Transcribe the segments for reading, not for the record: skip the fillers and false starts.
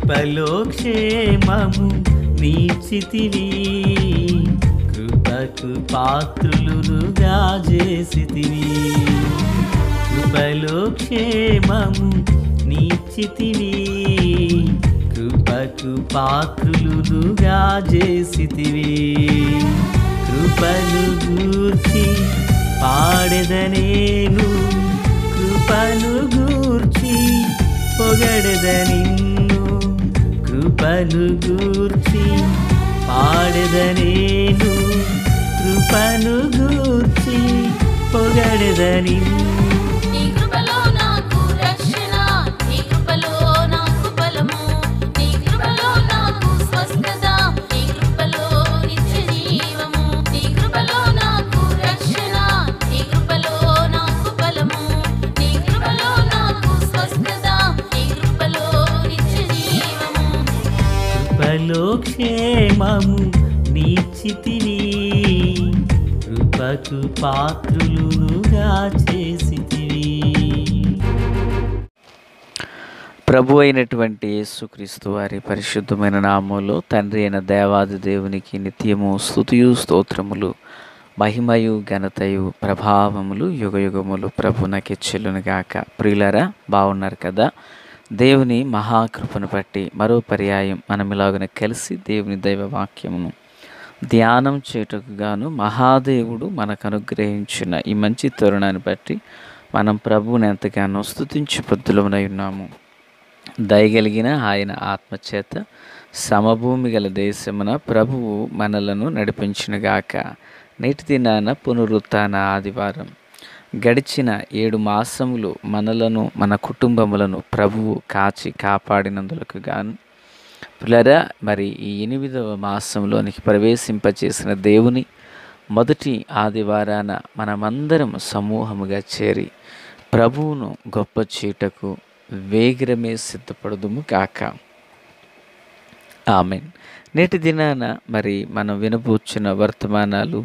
కృపలో క్షేమము నీచితివి, కృపకు పాత్రులుగా చేసితివి. కృపలో క్షేమము నీచితివి, కృపకు పాత్రులుగా చేసితివి. కృపను గూర్చి పాడెదనేను, కృపను గూర్చి పొగడెద నిన్ను. కృపను గూర్చి పాడెదనేను, కృపను గూర్చి పొగడెద నిన్ను. కృపలో క్షేమము నీచితివి, కృపకు పాత్రులుగా చేసితివి. ప్రభు అయినటువంటి యేసుక్రీస్తు వారి పరిశుద్ధమైన నామములో తండ్రి అయిన దేవాది దేవునికి నిత్యము స్తుతియు స్తోత్రములు, మహిమయు ఘనతయు ప్రభావములు యుగయుగములు ప్రభునకి చెల్లునుగాక. ప్రియులారా, బాగున్నారు కదా? దేవుని మహాకృపను బట్టి మరో పర్యాయం మనం ఇలాగన కలిసి దేవుని దైవ వాక్యమును ధ్యానం చేయుటకు గాను మహాదేవుడు మనకు అనుగ్రహించిన ఈ మంచి తరుణాన్ని బట్టి మనం ప్రభువుని ఎంతగానో స్తుతించి బుద్ధులమునై ఉన్నాము. దయగలిగిన ఆయన ఆత్మచేత సమభూమి గల దేశమున ప్రభువు మనలను నడిపించునుగాక. నేటి దినాన పునరుత్థాన ఆదివారం. గడిచిన 7 మాసములు మనలను మన కుటుంబములను ప్రభువు కాచి కాపాడినందులకు గాను పిల్లరా, మరి ఈ 8వ మాసంలోనికి ప్రవేశింపచేసిన దేవుని మొదటి ఆదివారాన మనమందరం సమూహముగా చేరి ప్రభువును గొప్ప చేయుటకు వేగిరమే సిద్ధపడదుము కాక. ఆమెన్. నేటి దినాన మరి మనం వినబూచిన వర్తమానాలు,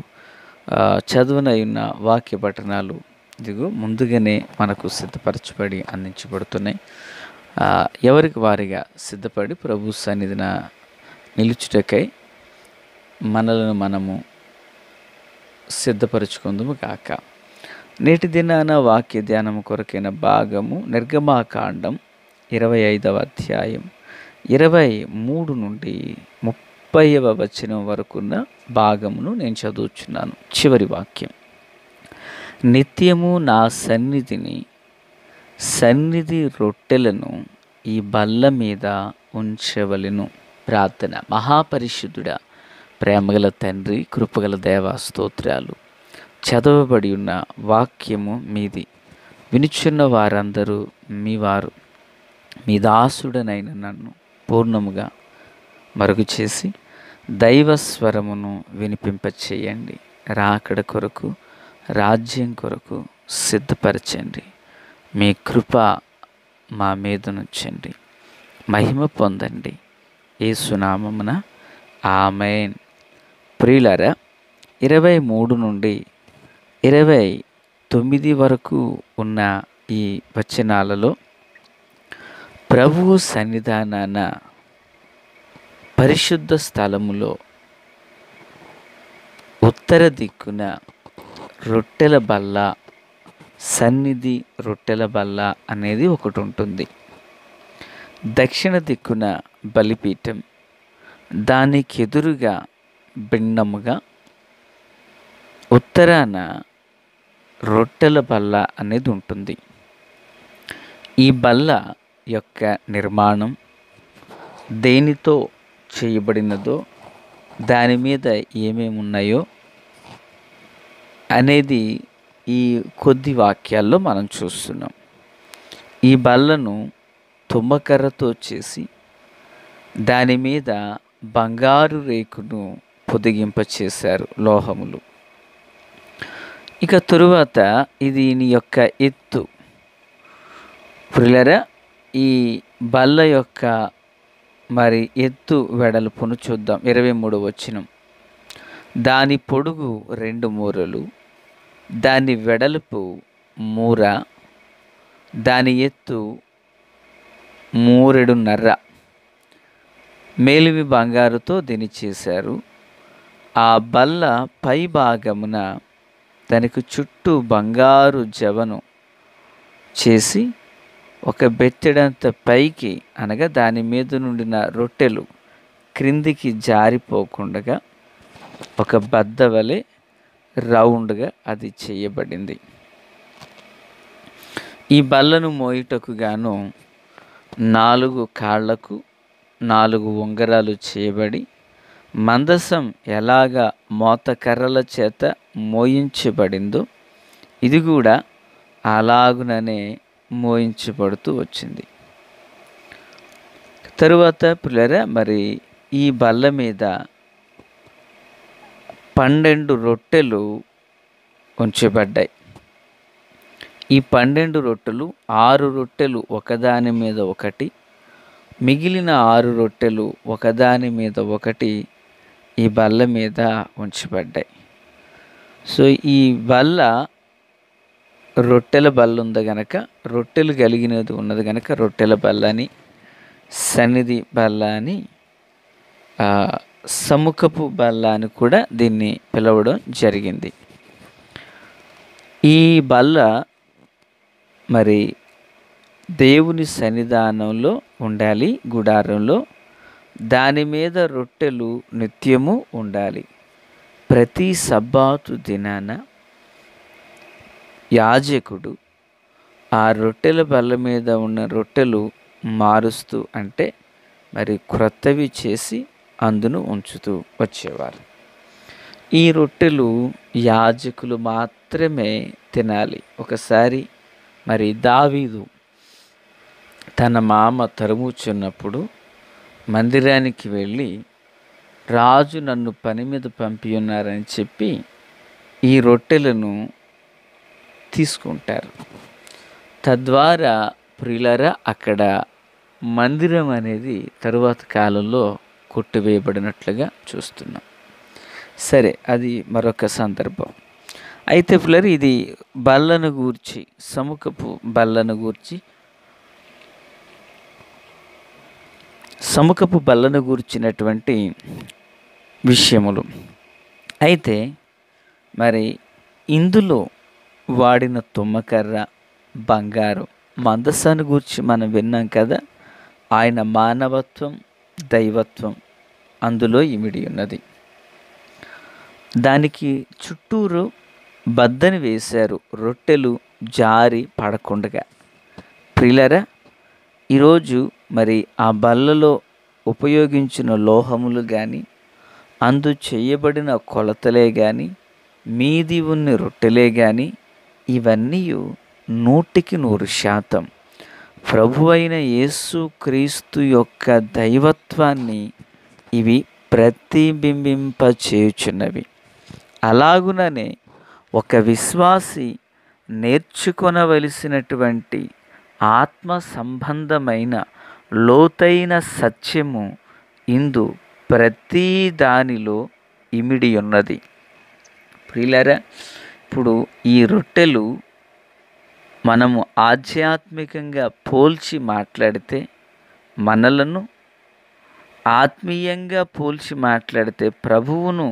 చదువునయున్న వాక్య పఠనాలు ఇదిగో ముందుగానే మనకు సిద్ధపరచబడి అందించబడుతున్నాయి. ఎవరికి వారిగా సిద్ధపడి ప్రభు సన్నిధిన నిలుచుటకై మనలను మనము సిద్ధపరచుకుందుము కాక. నేటి దినాన వాక్య ధ్యానం కొరకైన భాగము నిర్గమాకాండం 25వ అధ్యాయం 23 నుండి 30వ వచనం వరకున్న భాగమును నేను చదువుచున్నాను. చివరి వాక్యం: నిత్యము నా సన్నిధి రొట్టెలను ఈ బల్ల మీద ఉంచవలెను. ప్రార్థన. మహాపరిశుద్ధుడా, ప్రేమగల తండ్రి, కృపగల దేవా, స్తోత్రాలు. చదవబడి ఉన్న వాక్యము మీది, వినుచున్న వారందరూ మీ వారు. మీ దాసుడనైన నన్ను పూర్ణముగా మరుగు చేసి దైవస్వరమును వినిపింపచేయండి. రాకడ కొరకు, రాజ్యం కొరకు సిద్ధపరచండి. మీ కృప మా మీద నుంచండి. మహిమ పొందండి. యేసునామమున ఆమేన్. ప్రియులారా, 23 నుండి 29 వరకు ఉన్న ఈ వచనాలలో ప్రభువు సన్నిధానాన పరిశుద్ధ స్థలములో ఉత్తర దిక్కున రొట్టెల బల్ల, సన్నిధి రొట్టెల బల్ల అనేది ఒకటి ఉంటుంది. దక్షిణ దిక్కున బలిపీఠం, దానికి ఎదురుగా భిన్నముగా ఉత్తరాన రొట్టెల బల్ల అనేది ఉంటుంది. ఈ బల్ల యొక్క నిర్మాణం దేనితో చేయబడినదో, దాని మీద ఏమేమి ఉన్నాయో అనేది ఈ కొద్ది వాక్యాల్లో మనం చూస్తున్నాం. ఈ బల్లను తుమ్మకర్రతో చేసి దాని మీద బంగారు రేకును పొదిగింపచేశారు, లోహములు. ఇక తరువాత దీని యొక్క ఎత్తు. ప్రియులారా, ఈ బల్ల యొక్క మరి ఎత్తు వెడల్పును చూద్దాం. 23వ వచనం: దాని పొడుగు 2 మూరలు, దాని వెడల్పు మూర, దాని ఎత్తు 3.5 మూరెడున్నర. మేలిమి బంగారుతో దీన్ని చేశారు. ఆ బల్ల పై భాగమున దానికి చుట్టూ బంగారు జవను చేసి ఒక బెత్తెడంత పైకి, అనగా దాని మీద నుండిన రొట్టెలు క్రిందికి జారిపోకుండగా ఒక బద్ద వలె రౌండ్గా అది చేయబడింది. ఈ బల్లను మోయుటకు గాను 4 కాళ్లకు 4 ఉంగరాలు చేయబడి, మందసం ఎలాగా మోతకర్రల చేత మోయించబడిందో ఇది కూడా అలాగుననే మోయించబడుతూ వచ్చింది. తరువాత పిల్లరా, మరి ఈ బల్ల మీద 12 రొట్టెలు ఉంచబడ్డాయి. ఈ 12 రొట్టెలు, 6 రొట్టెలు ఒకదాని మీద ఒకటి, మిగిలిన 6 రొట్టెలు ఒకదాని మీద ఒకటి ఈ బల్ల మీద ఉంచబడ్డాయి. సో ఈ బల్ల రొట్టెల బల్ల ఉంది గనక, రొట్టెలు కలిగినది ఉన్నది గనక రొట్టెల బల్ల అని, సన్నిధి బల్ల అని, సముఖపు బల్ల అని కూడా దీన్ని పిలవడం జరిగింది. ఈ బల్ల మరి దేవుని సన్నిధానంలో ఉండాలి, గుడారంలో. దాని మీద రొట్టెలు నిత్యము ఉండాలి. ప్రతి సబ్బాతు దినాన యాజకుడు ఆ రొట్టెల బల్ల మీద ఉన్న రొట్టెలు మారుస్తూ, అంటే మరి క్రొత్తవి చేసి అందును ఉంచుతూ వచ్చేవారు. ఈ రొట్టెలు యాజకులు మాత్రమే తినాలి. ఒకసారి మరి దావీదు తన మామ తరుముచున్నప్పుడు మందిరానికి వెళ్ళి, రాజు నన్ను పని మీద పంపి ఉన్నారని చెప్పి ఈ రొట్టెలను తీసుకుంటారు. తద్వారా ప్రియులారా, అక్కడ మందిరం అనేది తరువాత కాలంలో కొట్టివేయబడినట్లుగా చూస్తున్నాం. సరే, అది మరొక సందర్భం. అయితే పిల్లలు, ఇది బల్లను గూర్చి, సముఖపు బల్లను గూర్చి, సముఖపు బల్లను గూర్చినటువంటి విషయములు. అయితే మరి ఇందులో వాడిన తుమ్మకర్ర, బంగారం, మందసాన్ని గూర్చి మనం విన్నాం కదా. ఆయన మానవత్వం, దైవత్వం అందులో ఇమిడి ఉన్నది. దానికి చుట్టూరు బద్దని వేశారు, రొట్టెలు జారి పడకుండగా. ప్రియులారా, ఈరోజు మరి ఆ బల్లలో ఉపయోగించిన లోహములు కానీ, అందు చేయబడిన కొలతలే కానీ, మీది ఉన్న రొట్టెలే కానీ, ఇవన్నీ 100% ప్రభువైన యేసు క్రీస్తు యొక్క దైవత్వాన్ని ఇవి ప్రతిబింబింపచేయుచున్నవి. అలాగుననే ఒక విశ్వాసి నేర్చుకొనవలసినటువంటి ఆత్మ సంబంధమైన లోతైన సత్యము ఇందు ప్రతి దానిలో ఇమిడి ఉన్నది. ప్రియులారా, ఇప్పుడు ఈ రొట్టెలు మనము ఆధ్యాత్మికంగా పోల్చి మాట్లాడితే, మనలను ఆత్మీయంగా పోల్చి మాట్లాడితే ప్రభువును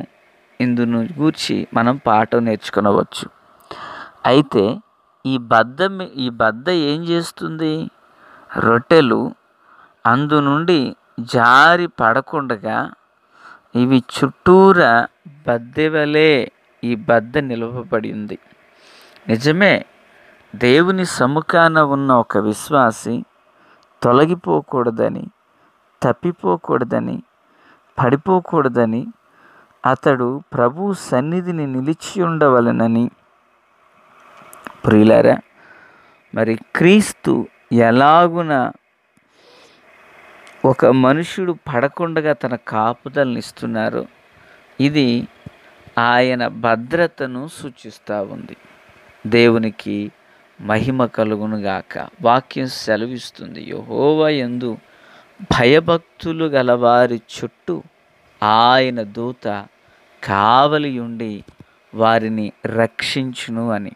ఇందును గూర్చి మనం పాఠం నేర్చుకొనవచ్చు. అయితే ఈ బద్ద ఏం చేస్తుంది? రొట్టెలు అందు నుండి జారి పడకుండగా ఇవి చుట్టూరా బద్దెవలే ఈ బద్ద నిలవబడి ఉంది. నిజమే, దేవుని సముఖాన ఉన్న ఒక విశ్వాసి తొలగిపోకూడదని, తప్పిపోకూడదని, పడిపోకూడదని, అతడు ప్రభు సన్నిధిని నిలిచి ఉండవలెనని. ప్రియులారా, మరి క్రీస్తు ఎలాగున ఒక మనుషుడు పడకుండగా తన కాపుదలను ఇస్తున్నారో, ఇది ఆయన భద్రతను సూచిస్తూ ఉంది. దేవునికి మహిమ కలుగునుగాక. వాక్యం సెలవిస్తుంది, యెహోవా యందు భయభక్తులు గలవారి చుట్టూ ఆయన దూత కావలి ఉండి వారిని రక్షించును అని.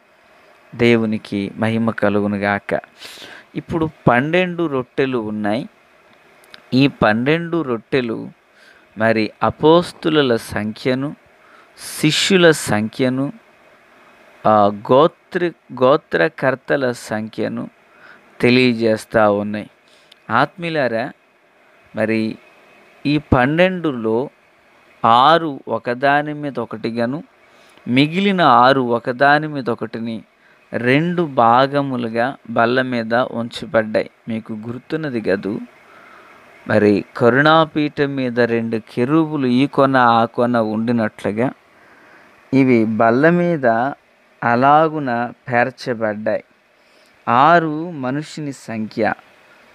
దేవునికి మహిమ కలుగునుగాక. ఇప్పుడు 12 రొట్టెలు ఉన్నాయి. ఈ 12 రొట్టెలు మరి అపోస్తుల సంఖ్యను, శిష్యుల సంఖ్యను, గోత్రకర్తల సంఖ్యను తెలియజేస్తూ ఉన్నాయి. ఆత్మీయులారా, మరి ఈ 12లో 6 ఒకదాని మీద ఒకటిగాను, మిగిలిన 6 ఒకదాని మీద ఒకటిని 2 భాగములుగా బల్ల మీద ఉంచబడ్డాయి. మీకు గుర్తున్నది కదూ, మరి కరుణాపీఠం మీద 2 కెరూబులు ఈ కొన ఆ కొన ఉండినట్లుగా ఇవి బల్ల మీద అలాగున పేర్చబడ్డాయి. 6 మనుషుని సంఖ్య.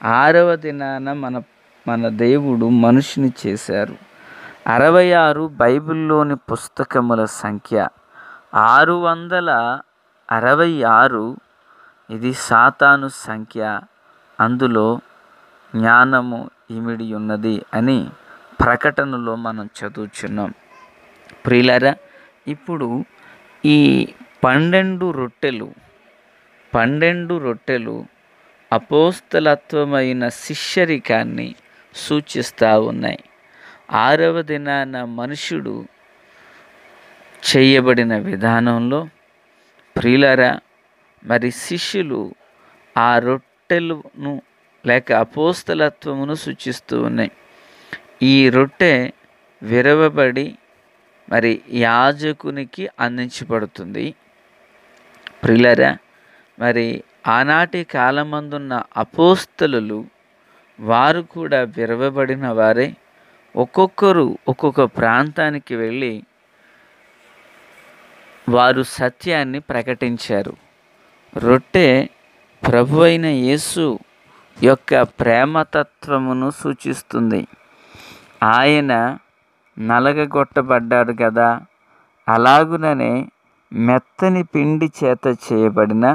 6వ దినాన మన దేవుడు మనుషుని చేశారు. 66 బైబిల్లోని పుస్తకముల సంఖ్య. 666 ఇది సాతాను సంఖ్య, అందులో జ్ఞానము ఇమిడి ఉన్నది అని ప్రకటనలో మనం చదువుచున్నాం. ప్రియులారా, ఇప్పుడు ఈ 12 రొట్టెలు అపోస్తలత్వమైన శిష్యరికాన్ని సూచిస్తూ ఉన్నాయి. 6వ దినాన మనుషుడు చేయబడిన విధానంలో ప్రియులారా, మరి శిష్యులు ఆ రొట్టెలను లేక అపోస్తలత్వమును సూచిస్తూ ఉన్నాయి. ఈ రొట్టె విరవబడి మరి యాజకునికి అందించబడుతుంది. ప్రియులారా, మరి ఆనాటి కాలమందున్న అపోస్తలులు వారు కూడా విరవబడిన వారే. ఒక్కొక్కరు ఒక్కొక్క ప్రాంతానికి వెళ్ళి వారు సత్యాన్ని ప్రకటించారు. రొట్టె ప్రభువైన యేసు యొక్క ప్రేమతత్వమును సూచిస్తుంది. ఆయన నలగగొట్టబడ్డాడు కదా, అలాగుననే మెత్తని పిండి చేత చేయబడిన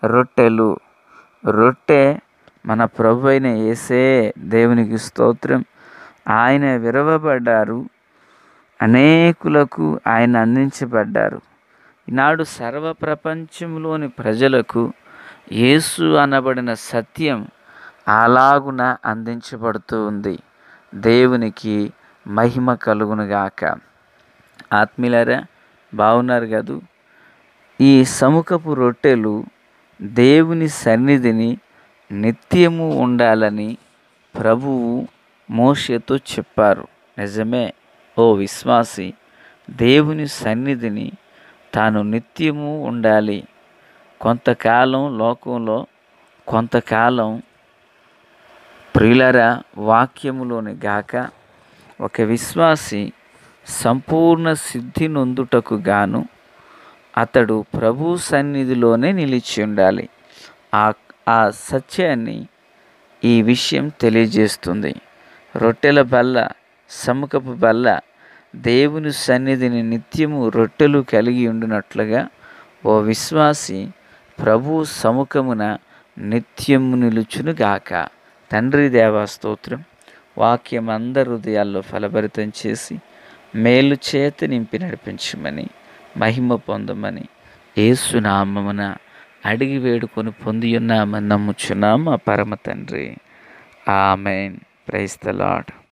రొట్టెలు. రొట్టె మన ప్రభువైన యేసే. దేవునికి స్తోత్రం. ఆయన విరవబడ్డారు, అనేకులకు ఆయన అందించబడ్డారు. ఈనాడు సర్వప్రపంచంలోని ప్రజలకు యేసు అనబడిన సత్యం అలాగున అందించబడుతూ ఉంది. దేవునికి మహిమ కలుగునుగాక. ఆత్మీయులారా, బాగున్నారు కదూ. ఈ సముఖపు రొట్టెలు దేవుని సన్నిధిని నిత్యము ఉండాలని ప్రభువు మోషేతో చెప్పారు. నిజమే ఓ విశ్వాసి, దేవుని సన్నిధిని తాను నిత్యము ఉండాలి. కొంతకాలం లోకంలో, కొంతకాలం ప్రియులరా వాక్యములోని గాక. ఒక విశ్వాసి సంపూర్ణ సిద్ధి నొందుటకు గాను అతడు ప్రభు సన్నిధిలోనే నిలిచి ఉండాలి. ఆ సత్యాన్ని ఈ విషయం తెలియజేస్తుంది. రొట్టెల బల్ల, సముఖపు బల్ల దేవుని సన్నిధిని నిత్యము రొట్టెలు కలిగి ఉండినట్లుగా ఓ విశ్వాసి ప్రభు సముఖమున నిత్యము నిలుచునుగాక. తండ్రి దేవా స్తోత్రం. వాక్యం అందరి హృదయాల్లో ఫలభరితం చేసి మేలు చేత నింపి నడిపించమని, మహిమ పొందమని యేసు నామమున అడిగి వేడుకొని పొందియున్నామని నమ్ముచున్నాము మా పరమ తండ్రి. ఆమెన్. Praise the lord.